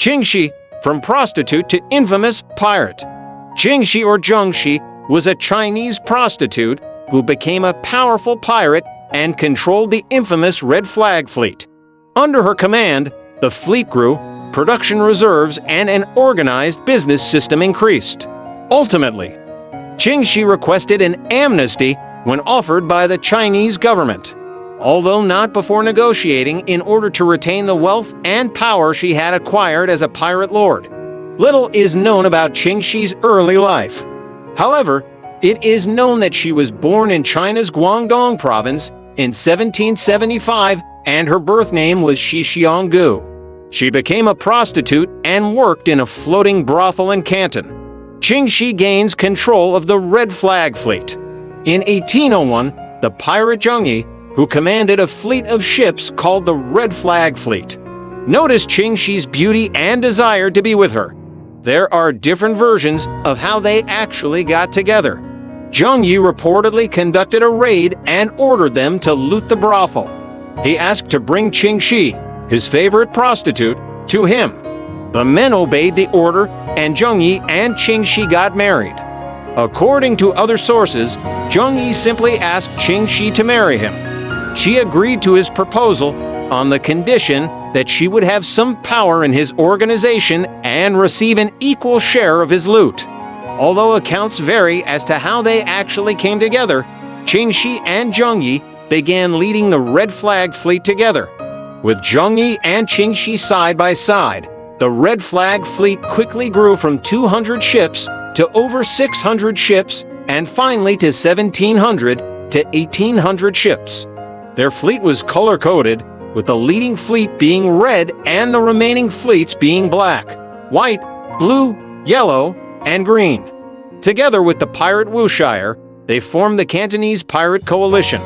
Ching Shih, from prostitute to infamous pirate. Ching Shih or Ching Shih was a Chinese prostitute who became a powerful pirate and controlled the infamous Red Flag Fleet. Under her command, the fleet grew, production reserves, and an organized business system increased. Ultimately, Ching Shih requested an amnesty when offered by the Chinese government, although not before negotiating in order to retain the wealth and power she had acquired as a pirate lord. Little is known about Ching Shih's early life. However, it is known that she was born in China's Guangdong province in 1775 and her birth name was Xixianggu. She became a prostitute and worked in a floating brothel in Canton. Ching Shih gains control of the Red Flag Fleet. In 1801, the pirate Ching Shih, who commanded a fleet of ships called the Red Flag Fleet, noticed Ching Shih's beauty and desired to be with her. There are different versions of how they actually got together. Ching Shih reportedly conducted a raid and ordered them to loot the brothel. He asked to bring Ching Shih, his favorite prostitute, to him. The men obeyed the order, and Ching Shih and Ching Shih got married. According to other sources, Ching Shih simply asked Ching Shih to marry him. She agreed to his proposal on the condition that she would have some power in his organization and receive an equal share of his loot. Although accounts vary as to how they actually came together, Ching Shih and Ching Shih began leading the Red Flag Fleet together. With Ching Shih and Ching Shih side by side, the Red Flag Fleet quickly grew from 200 ships to over 600 ships and finally to 1,700 to 1,800 ships. Their fleet was color-coded, with the leading fleet being red and the remaining fleets being black, white, blue, yellow, and green. Together with the pirate Wushire, they formed the Cantonese Pirate Coalition.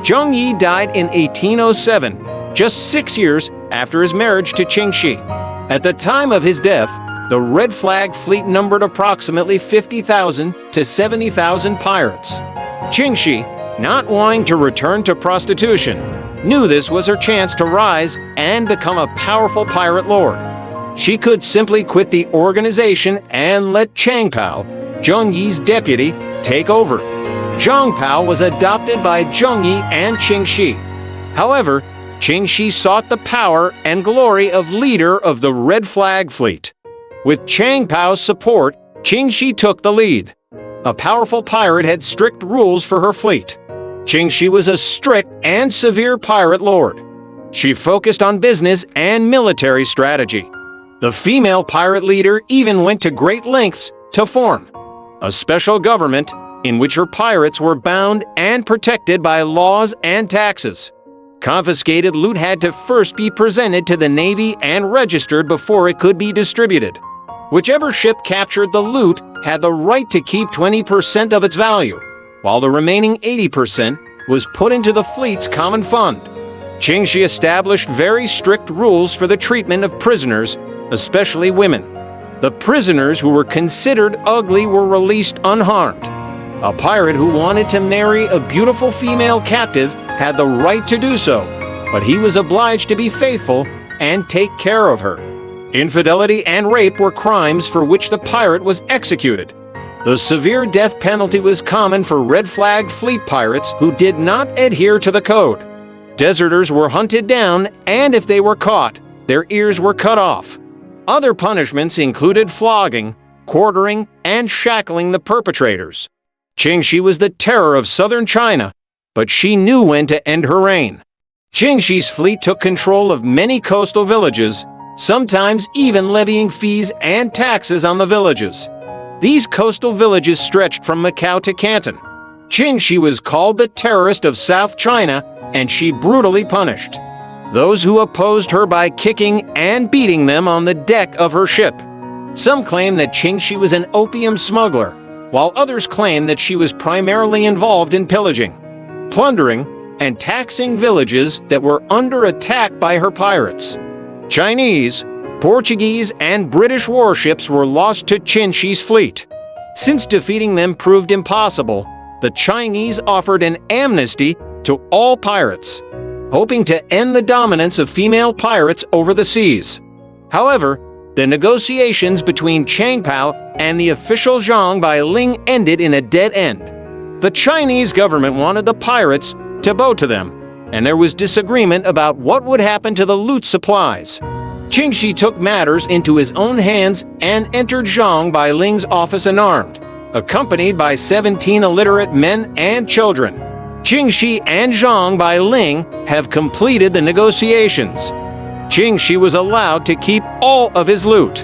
Ching Shih died in 1807, just 6 years after his marriage to Ching Shih. At the time of his death, the Red Flag Fleet numbered approximately 50,000 to 70,000 pirates. Ching Shih, not wanting to return to prostitution, knew this was her chance to rise and become a powerful pirate lord. She could simply quit the organization and let Chang Pao, Ching Shih's deputy, take over. Chang Pao was adopted by Ching Shih and Ching Shih. However, Ching Shih sought the power and glory of leader of the Red Flag Fleet. With Chang Pao's support, Ching Shih took the lead. A powerful pirate had strict rules for her fleet. Ching Shih was a strict and severe pirate lord. She focused on business and military strategy. The female pirate leader even went to great lengths to form a special government in which her pirates were bound and protected by laws and taxes. Confiscated loot had to first be presented to the Navy and registered before it could be distributed. Whichever ship captured the loot had the right to keep 20% of its value, while the remaining 80% was put into the fleet's common fund. Ching Shih established very strict rules for the treatment of prisoners, especially women. The prisoners who were considered ugly were released unharmed. A pirate who wanted to marry a beautiful female captive had the right to do so, but he was obliged to be faithful and take care of her. Infidelity and rape were crimes for which the pirate was executed. The severe death penalty was common for Red Flag Fleet pirates who did not adhere to the code. Deserters were hunted down, and if they were caught, their ears were cut off. Other punishments included flogging, quartering, and shackling the perpetrators. Ching Shih was the terror of southern China, but she knew when to end her reign. Ching Shih's fleet took control of many coastal villages, sometimes even levying fees and taxes on the villages. These coastal villages stretched from Macau to Canton. Ching Shih was called the terrorist of South China, and she brutally punished those who opposed her by kicking and beating them on the deck of her ship. Some claim that Ching Shih was an opium smuggler, while others claim that she was primarily involved in pillaging, plundering, and taxing villages that were under attack by her pirates. Chinese, Portuguese, and British warships were lost to Ching Shih's fleet. Since defeating them proved impossible, the Chinese offered an amnesty to all pirates, hoping to end the dominance of female pirates over the seas. However, the negotiations between Chang Pao and the official Zhang Bailing ended in a dead end. The Chinese government wanted the pirates to bow to them, and there was disagreement about what would happen to the loot supplies. Ching Shih took matters into his own hands and entered Zhang Bailing's office unarmed, accompanied by 17 illiterate men and children. Ching Shih and Zhang Bailing have completed the negotiations. Ching Shih was allowed to keep all of his loot.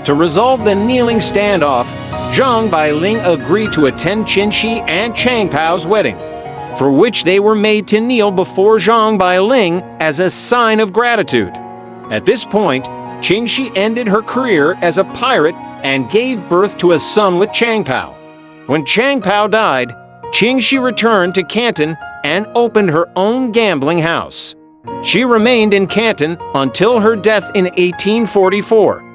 To resolve the kneeling standoff, Zhang Bailing agreed to attend Ching Shih and Chang Pao's wedding, for which they were made to kneel before Zhang Bailing as a sign of gratitude. At this point, Ching Shih ended her career as a pirate and gave birth to a son with Chang Pao. When Chang Pao died, Ching Shih returned to Canton and opened her own gambling house. She remained in Canton until her death in 1844,